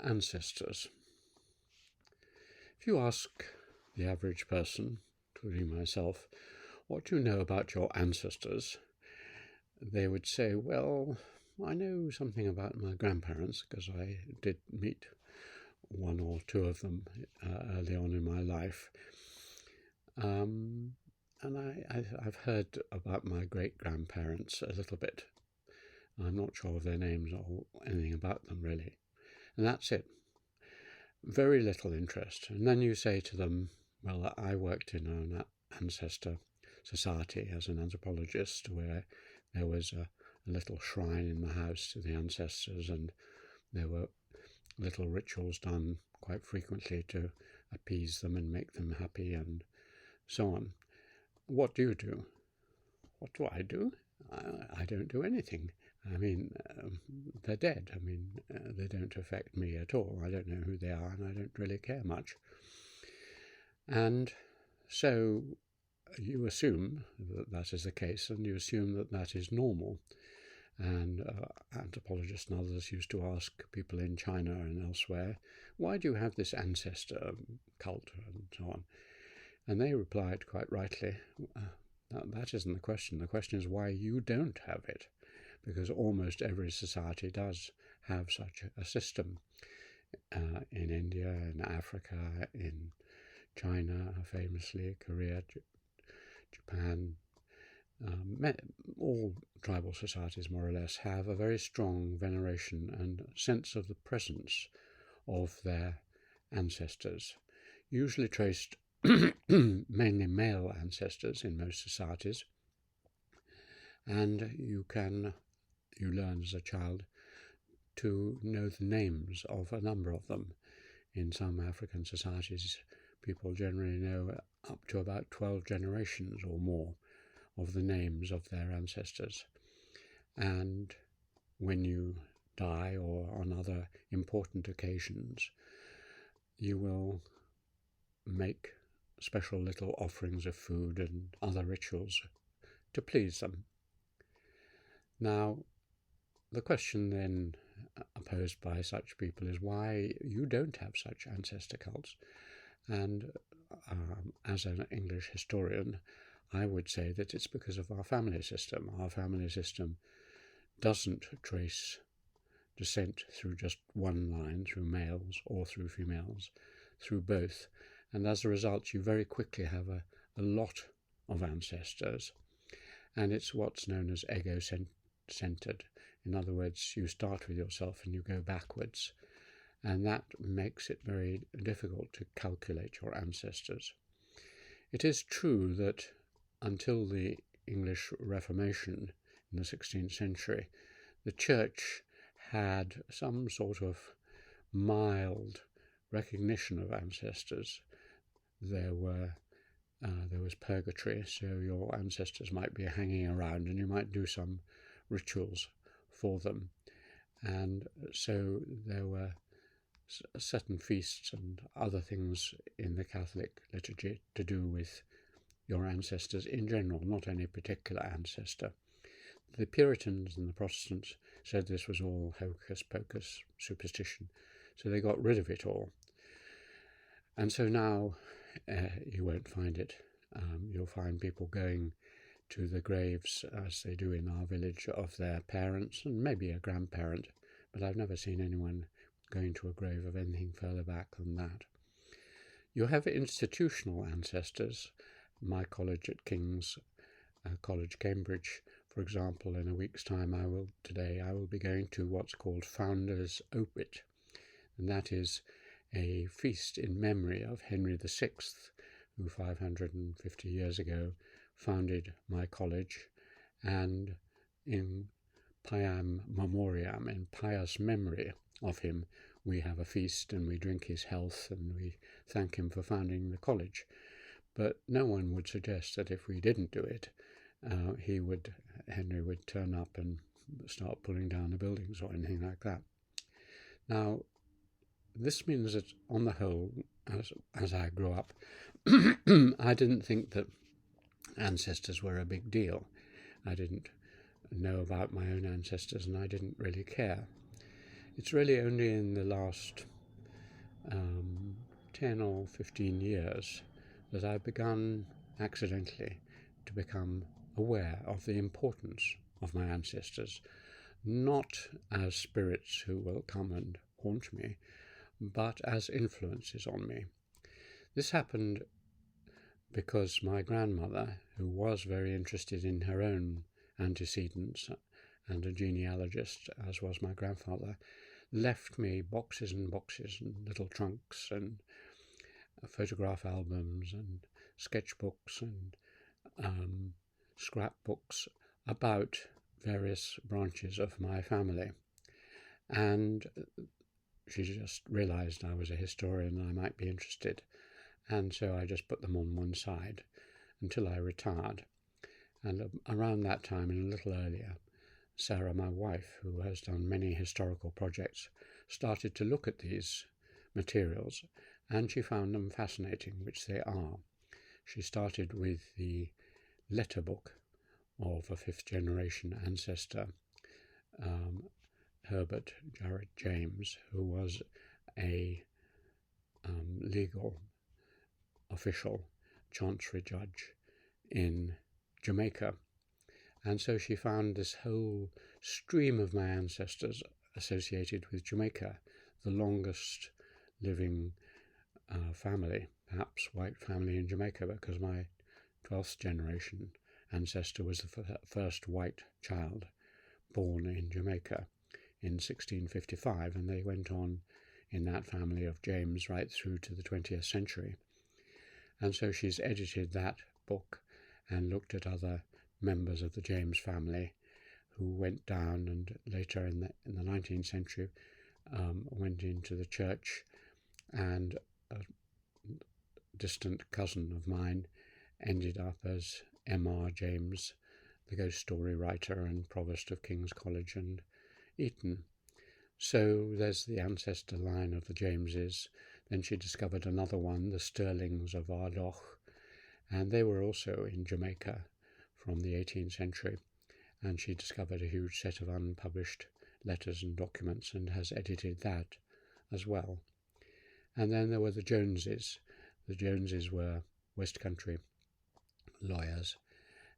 Ancestors. If you ask the average person, including myself, what do you know about your ancestors, they would say, well, I know something about my grandparents because I did meet one or two of them early on in my life. And I've heard about my great-grandparents a little bit. I'm not sure of their names or anything about them, really. And that's it. Very little interest. And then you say to them, well, I worked in an ancestor society as an anthropologist where there was a little shrine in the house to the ancestors, and there were little rituals done quite frequently to appease them and make them happy and so on. What do you do? What do I do? I don't do anything. I mean, they're dead. I mean, they don't affect me at all. I don't know who they are, and I don't really care much. And so you assume that that is the case, and you assume that that is normal. And anthropologists and others used to ask people in China and elsewhere, why do you have this ancestor cult and so on? And they replied quite rightly, that isn't the question. The question is why you don't have it, because almost every society does have such a system. In India, in Africa, in China, famously, Korea, Japan, all tribal societies more or less have a very strong veneration and sense of the presence of their ancestors, usually traced mainly male ancestors in most societies. And you learn as a child to know the names of a number of them. In some African societies, people generally know up to about 12 generations or more of the names of their ancestors. And when you die or on other important occasions, you will make special little offerings of food and other rituals to please them. Now, the question then posed by such people is why you don't have such ancestor cults. And as an English historian, I would say that it's because of our family system. Our family system doesn't trace descent through just one line, through males or through females, through both. And as a result, you very quickly have a lot of ancestors. And it's what's known as ego-centered. In other words, you start with yourself and you go backwards. And that makes it very difficult to calculate your ancestors. It is true that until the English Reformation in the 16th century, the Church had some sort of mild recognition of ancestors. There was purgatory, so your ancestors might be hanging around and you might do some rituals for them. And so there were certain feasts and other things in the Catholic liturgy to do with your ancestors in general, not any particular ancestor. The Puritans and the Protestants said this was all hocus pocus superstition, so they got rid of it all. And so now you won't find it. You'll find people going to the graves, as they do in our village, of their parents and maybe a grandparent, but I've never seen anyone going to a grave of anything further back than that. You have institutional ancestors. My college at King's College, Cambridge, for example, in a week's time I will be going to what's called Founders Obit, and that is a feast in memory of Henry VI, who 550 years ago founded my college, and in Piam Memoriam, in pious memory of him, we have a feast and we drink his health and we thank him for founding the college. But no one would suggest that if we didn't do it, Henry would turn up and start pulling down the buildings or anything like that. Now, this means that on the whole, as I grew up, I didn't think that ancestors were a big deal. I didn't know about my own ancestors and I didn't really care. It's really only in the last 10 or 15 years that I've begun accidentally to become aware of the importance of my ancestors, not as spirits who will come and haunt me, but as influences on me. This happened because my grandmother, who was very interested in her own antecedents and a genealogist, as was my grandfather, left me boxes and boxes and little trunks and photograph albums and sketchbooks and scrapbooks about various branches of my family. And she just realized I was a historian and I might be interested. And so I just put them on one side until I retired. And around that time, and a little earlier, Sarah, my wife, who has done many historical projects, started to look at these materials, and she found them fascinating, which they are. She started with the letter book of a fifth-generation ancestor, Herbert Jarrett James, who was a legal official, chancery judge in Jamaica. And so she found this whole stream of my ancestors associated with Jamaica, the longest living family, perhaps white family in Jamaica, because my 12th generation ancestor was the first white child born in Jamaica in 1655, and they went on in that family of James right through to the 20th century. And so she's edited that book and looked at other members of the James family who went down, and later in the 19th century went into the church. And a distant cousin of mine ended up as M.R. James, the ghost story writer and provost of King's College and Eton. So there's the ancestor line of the Jameses. Then she discovered another one, the Sterlings of Ardoch, and they were also in Jamaica from the 18th century. And she discovered a huge set of unpublished letters and documents and has edited that as well. And then there were the Joneses. The Joneses were West Country lawyers.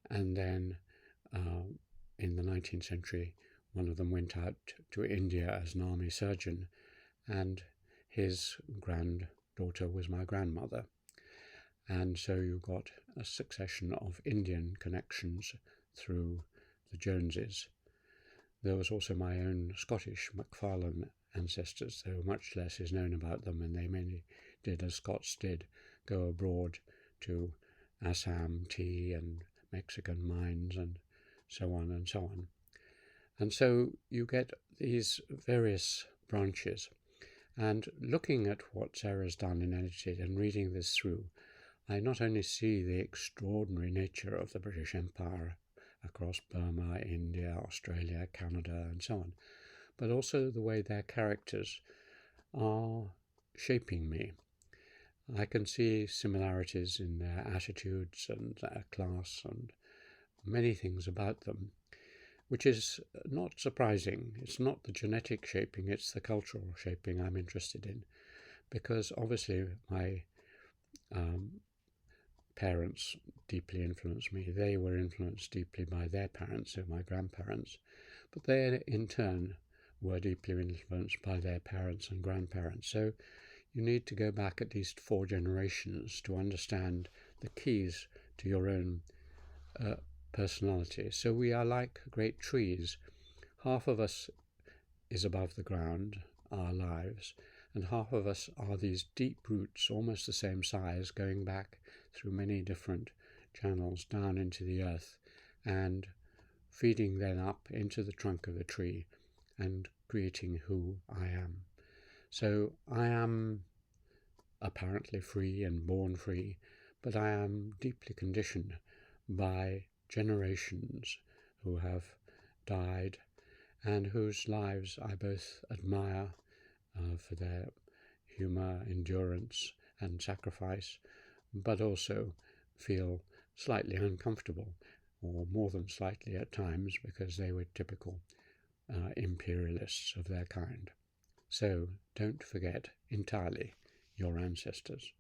And then in the 19th century, one of them went out to India as an army surgeon, and his granddaughter was my grandmother. And so you got a succession of Indian connections through the Joneses. There was also my own Scottish Macfarlane ancestors, though much less is known about them, and they mainly did, as Scots did, go abroad to Assam tea and Mexican mines and so on and so on. And so you get these various branches. And looking at what Sarah's done and edited and reading this through, I not only see the extraordinary nature of the British Empire across Burma, India, Australia, Canada, and so on, but also the way their characters are shaping me. I can see similarities in their attitudes and their class and many things about them, which is not surprising. It's not the genetic shaping, it's the cultural shaping I'm interested in, because obviously my parents deeply influenced me. They were influenced deeply by their parents, so my grandparents, but they in turn were deeply influenced by their parents and grandparents. So you need to go back at least 4 generations to understand the keys to your own personality. So we are like great trees. Half of us is above the ground, our lives, and half of us are these deep roots, almost the same size, going back through many different channels down into the earth and feeding then up into the trunk of the tree and creating who I am. So I am apparently free and born free, but I am deeply conditioned by generations who have died and whose lives I both admire for their humour, endurance and sacrifice, but also feel slightly uncomfortable, or more than slightly at times, because they were typical imperialists of their kind. So don't forget entirely your ancestors.